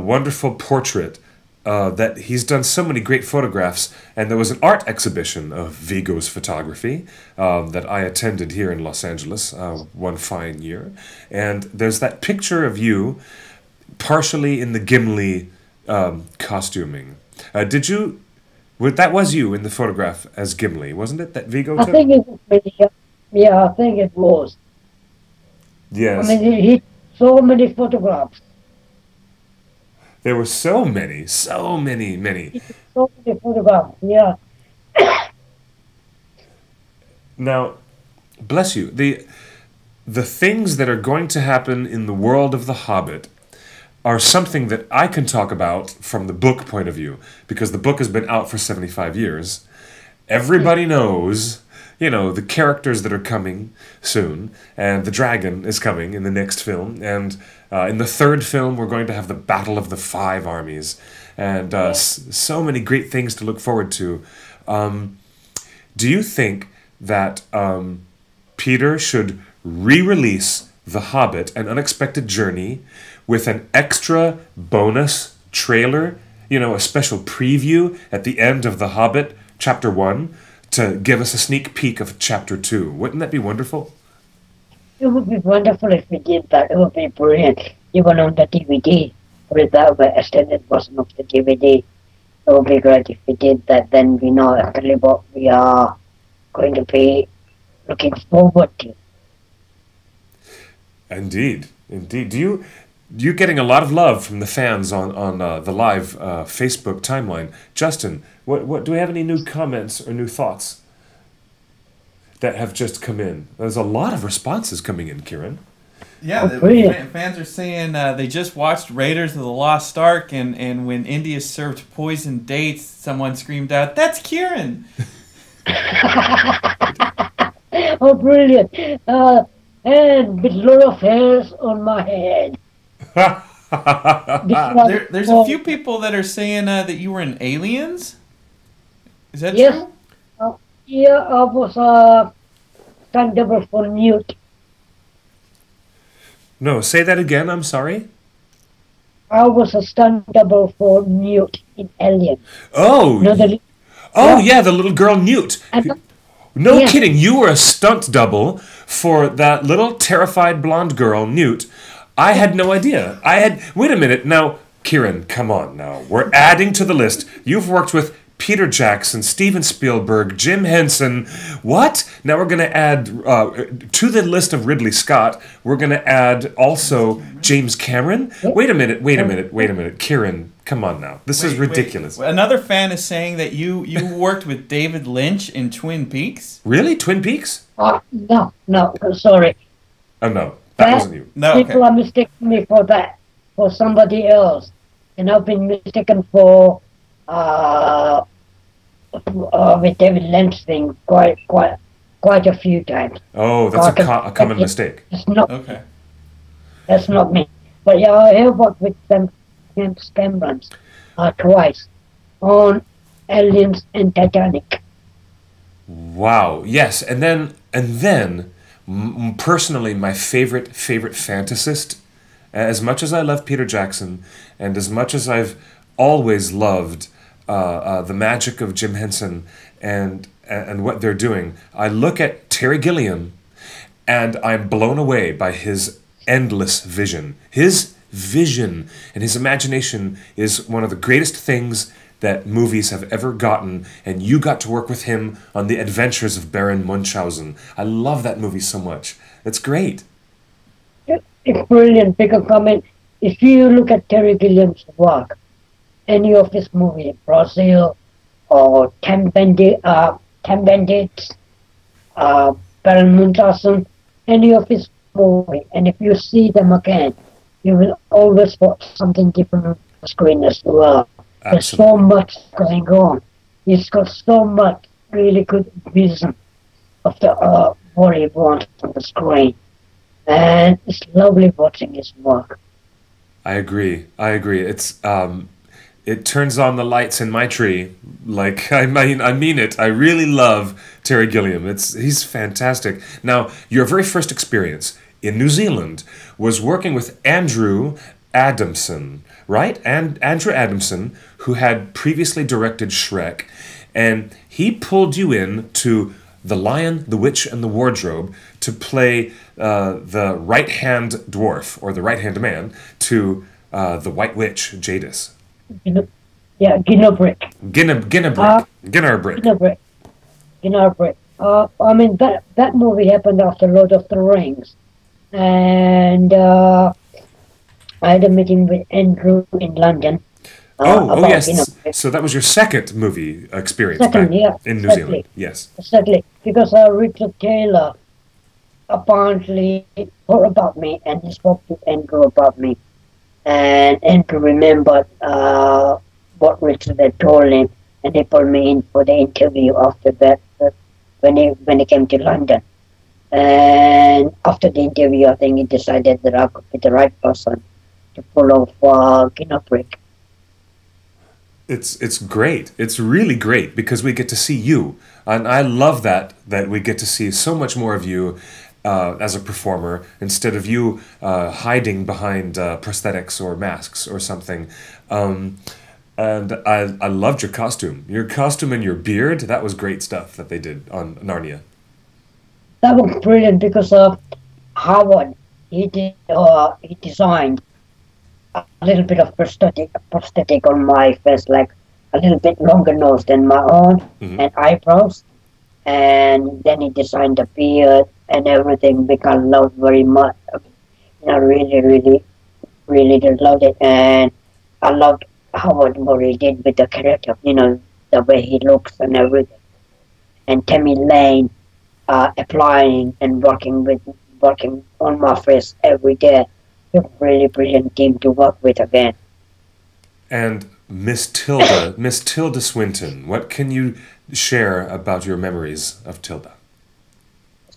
wonderful portrait that he's done so many great photographs, and there was an art exhibition of Viggo's photography that I attended here in Los Angeles one fine year, and there's that picture of you partially in the Gimli costuming. That was you in the photograph as Gimli, wasn't it? That Viggo took? I think it was. Yes. I mean, he so many photographs. There were so many. So many photographs, yeah. Now, bless you, the things that are going to happen in the world of The Hobbit are something that I can talk about from the book point of view, because the book has been out for 75 years. Everybody knows, the characters that are coming soon, and the dragon is coming in the next film, and in the third film we're going to have the Battle of the Five Armies, and so many great things to look forward to. Do you think that Peter should re-release The Hobbit, An Unexpected Journey, with an extra bonus trailer, you know, a special preview at the end of The Hobbit, Chapter 1, to give us a sneak peek of Chapter 2. Wouldn't that be wonderful? It would be wonderful if we did that. It would be brilliant. Even on the DVD, put it that way, extended version of the DVD. It would be great if we did that. Then we know actually what we are going to be looking forward to. Indeed, indeed. You're getting a lot of love from the fans on the live Facebook timeline. Justin, what do we have any new comments or new thoughts that have just come in? There's a lot of responses coming in, Kiran. Yeah, fans are saying they just watched Raiders of the Lost Ark, and when India served poisoned dates, someone screamed out, "That's Kiran!" Oh, brilliant. And with a lot of hairs on my head. There's a few people that are saying that you were in Aliens. Is that yes. true? Yeah, I was stunt double for Newt. No, say that again, I'm sorry. I was a stunt double for Newt in Alien. Oh, yeah, the little girl Newt. No Yeah. kidding, you were a stunt double for that little terrified blonde girl, Newt. I had no idea. Wait a minute, now, Kiran, come on now. We're adding to the list. You've worked with Peter Jackson, Steven Spielberg, Jim Henson. What? Now we're going to add, to the list of Ridley Scott, we're going to add also James Cameron? Wait a minute. Kiran, come on now. This is ridiculous. Wait. Another fan is saying that you worked with David Lynch in Twin Peaks. Really? Twin Peaks? No, sorry. Oh, no. That wasn't you. No, People are mistaking me for that, for somebody else. And I've been mistaken for with David Lynch thing quite a few times. Oh, that's a common mistake. It's not. Okay. That's not me. But yeah, I have worked with James Cameron twice on Aliens and Titanic. Wow. Yes, and then personally, my favorite fantasist, as much as I love Peter Jackson, and as much as I've always loved the magic of Jim Henson and what they're doing, I look at Terry Gilliam, and I'm blown away by his endless vision. His vision and his imagination is one of the greatest things that movies have ever gotten, and you got to work with him on The Adventures of Baron Munchausen. I love that movie so much. It's great. It's brilliant. Big comment. If you look at Terry Gilliam's work, any of his movies, Brazil or Ten Bandits, Baron Munchausen, any of his movies, and if you see them again, you will always watch something different on the screen as well. There's so much going on. He's got so much really good vision of the what he wants on the screen. And it's lovely watching his work. I agree. It's it turns on the lights in my tree. Like I mean it. I really love Terry Gilliam. He's fantastic. Now, your very first experience in New Zealand was working with Andrew Adamson, right? And Andrew Adamson, who had previously directed Shrek, and he pulled you in to The Lion, the Witch, and the Wardrobe to play the right-hand dwarf, or the right-hand man, to the White Witch, Jadis. Yeah, Ginnerbrick. Ginnerbrick. I mean, that movie happened after Lord of the Rings. And I had a meeting with Andrew in London. Yes. So that was your second movie experience in New Zealand. Yes. Exactly. Because Richard Taylor apparently thought about me and he spoke to Andrew about me. And Andrew remembered what Richard had told him, and he pulled me in for the interview after that when he came to London. And after the interview, I think he decided that I could be the right person to pull off Ginnerbrick. It's great. It's really great because we get to see you, and I love that we get to see so much more of you. as a performer instead of you hiding behind prosthetics or masks or something. And I loved your costume. Your costume and your beard, that was great stuff that they did on Narnia. That was brilliant because Howard, he designed a little bit of prosthetic on my face, like a little bit longer nose than my own, and eyebrows. And then he designed the beard and everything, which I loved very much. Really, really, really did love it. And I loved what he did with the character, the way he looks and everything. And Tammy Lane applying and working on my face every day. A really brilliant team to work with again. And Miss Tilda Swinton, what can you share about your memories of Tilda?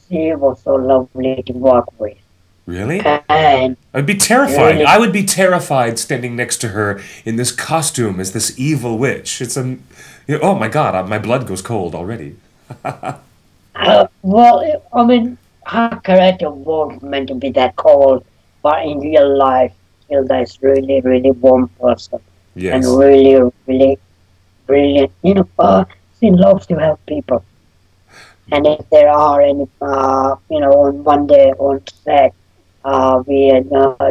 She was so lovely to work with. Really? And I'd be terrified. really, I would be terrified standing next to her in this costume as this evil witch. Oh my God, my blood goes cold already. well, I mean, her character was meant to be that cold, but in real life, Hilda is really, really warm person. Yes. And really, really brilliant. She loves to help people. And if there are any, on one day on set, we had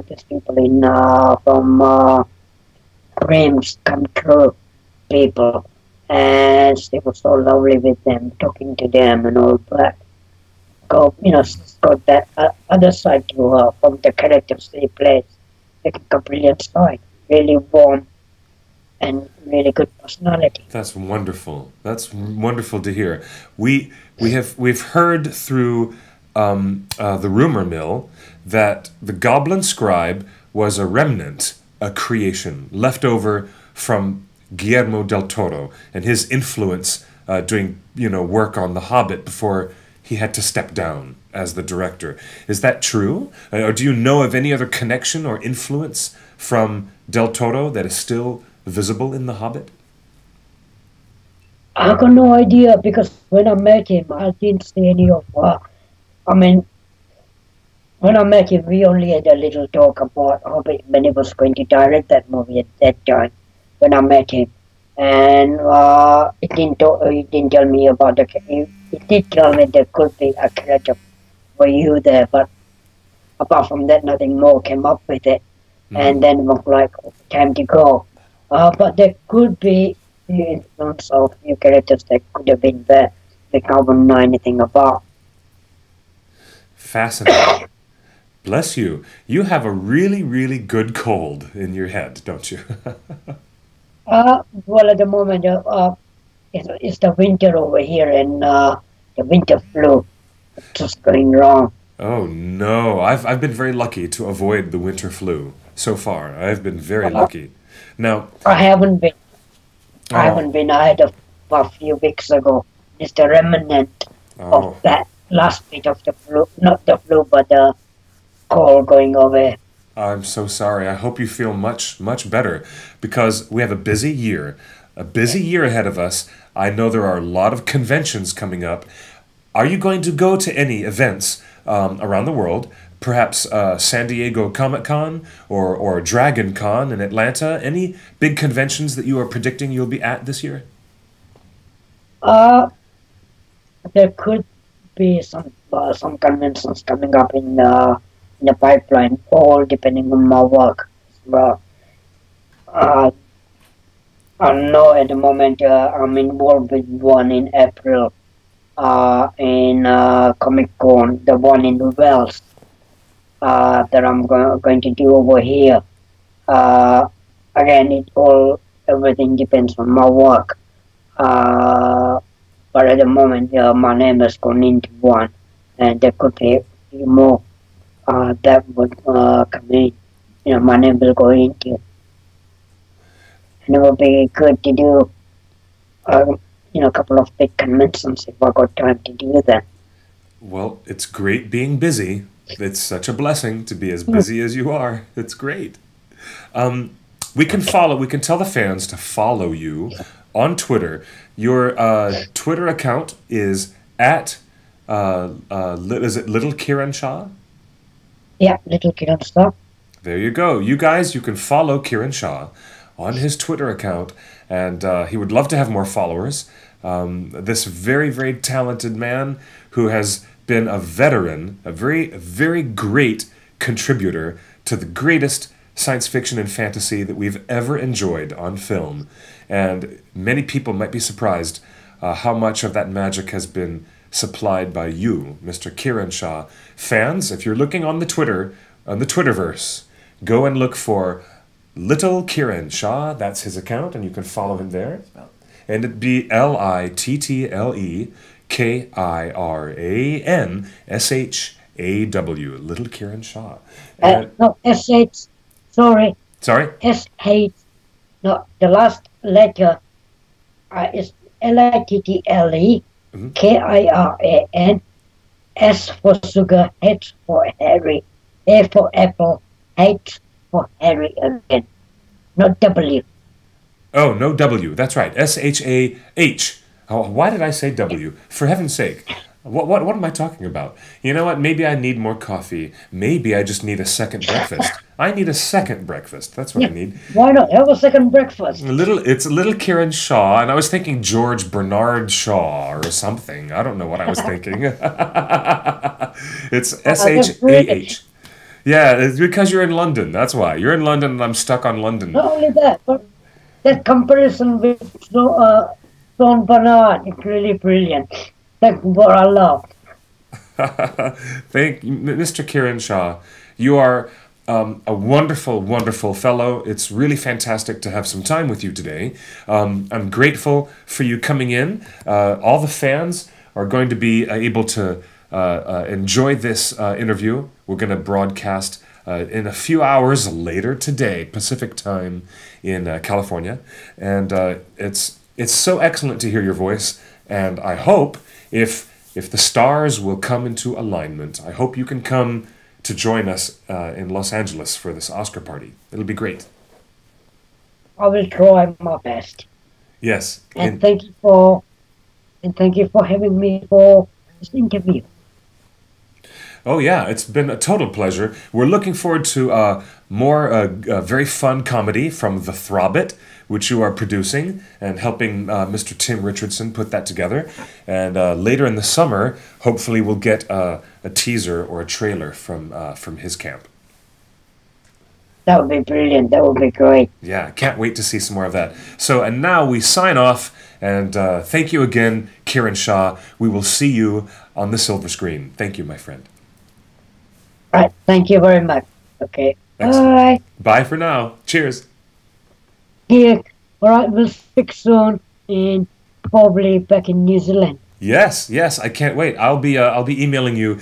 these people from dreams come true people, and she was so lovely with them, talking to them and all that. She's got that other side to her from the characters she plays, like a brilliant side, really warm and really good personality. That's wonderful. That's wonderful to hear. We've heard through the rumor mill that the Goblin Scribe was a remnant, a creation left over from Guillermo del Toro and his influence doing work on The Hobbit before he had to step down as the director. Is that true? Or do you know of any other connection or influence from del Toro that is still visible in The Hobbit? I got no idea because when I met him, I didn't see any of. When I met him, we only had a little talk about Hobbit when he was going to direct that movie at that time. When I met him, and he didn't tell me about the. He did tell me there could be a character for you there, but apart from that, nothing more came up with it. And then it was like time to go. But there could be the influence of new characters that could have been there that I wouldn't know anything about. Fascinating. Bless you. You have a really, really good cold in your head, don't you? Well, at the moment, it's the winter over here, and the winter flu is just going wrong. Oh no, I've been very lucky to avoid the winter flu so far. I've been very lucky. Now I haven't been. I had a few weeks ago. It's the remnant of that last bit of the flu, not the flu, but the cold going away. I'm so sorry. I hope you feel much, much better because we have a busy year ahead of us. I know there are a lot of conventions coming up. Are you going to go to any events around the world? Perhaps San Diego Comic-Con or Dragon Con in Atlanta? Any big conventions that you are predicting you'll be at this year? There could be some conventions coming up in the pipeline, all depending on my work. But I know at the moment I'm involved with one in April in Comic-Con, the one in Wales that I'm going to do over here. Again, everything depends on my work. But at the moment, my name has gone into one, and there could be a few more that would come in. My name will go into. And it would be good to do, a couple of big conventions if I got time to do that. Well, it's great being busy. It's such a blessing to be as busy as you are. It's great. We can tell the fans to follow you on Twitter. Your Twitter account is at Is it Little Kiran Shah? Yeah, little Kiran Shah. There you go. You guys, you can follow Kiran Shah on his Twitter account, and he would love to have more followers. This very, very talented man who has been a veteran, a very, very great contributor to the greatest science fiction and fantasy that we've ever enjoyed on film. And many people might be surprised how much of that magic has been supplied by you, Mr. Kiran Shah. Fans, if you're looking on the Twitterverse, go and look for Little Kiran Shah. That's his account, and you can follow him there. And it'd be LITTLEKIRANSHAW, Little Kiran Shah. No, SH, sorry. Sorry? SH, no, the last letter is LITTLEKIRAN, S for sugar, H for Harry, A for apple, H for Harry again. Not W. Oh, no W. That's right. SHAH. Oh, why did I say W? For heaven's sake. What am I talking about? You know what? Maybe I need more coffee. Maybe I just need a second breakfast. I need a second breakfast. That's what I need. Why not have a second breakfast? It's Little Kiran Shaw, and I was thinking George Bernard Shaw or something. I don't know what I was thinking. It's SHAH. Yeah, it's because you're in London. That's why. You're in London, and I'm stuck on London. Not only that, but that comparison with John Bernard is really brilliant. Thank you for our love. Thank you, Mr. Kiran Shah. You are a wonderful, wonderful fellow. It's really fantastic to have some time with you today. I'm grateful for you coming in. All the fans are going to be able to enjoy this interview. We're going to broadcast in a few hours later today, Pacific time in California. And it's so excellent to hear your voice. And I hope if the stars will come into alignment, I hope you can come to join us in Los Angeles for this Oscar party. It'll be great. I will try my best. Yes. And thank you for having me for this interview. Oh yeah, it's been a total pleasure. We're looking forward to more very fun comedy from The Hobbit, which you are producing and helping Mr. Tim Richardson put that together. And later in the summer, hopefully we'll get a teaser or a trailer from his camp. That would be brilliant. That would be great. Yeah, can't wait to see some more of that. So, and now we sign off, and thank you again, Kiran Shah. We will see you on the silver screen. Thank you, my friend. All right, thank you very much. Okay, Excellent. bye. Bye for now. Cheers. Yeah, all right, we'll speak soon, and probably back in New Zealand. Yes, I can't wait. I'll be emailing you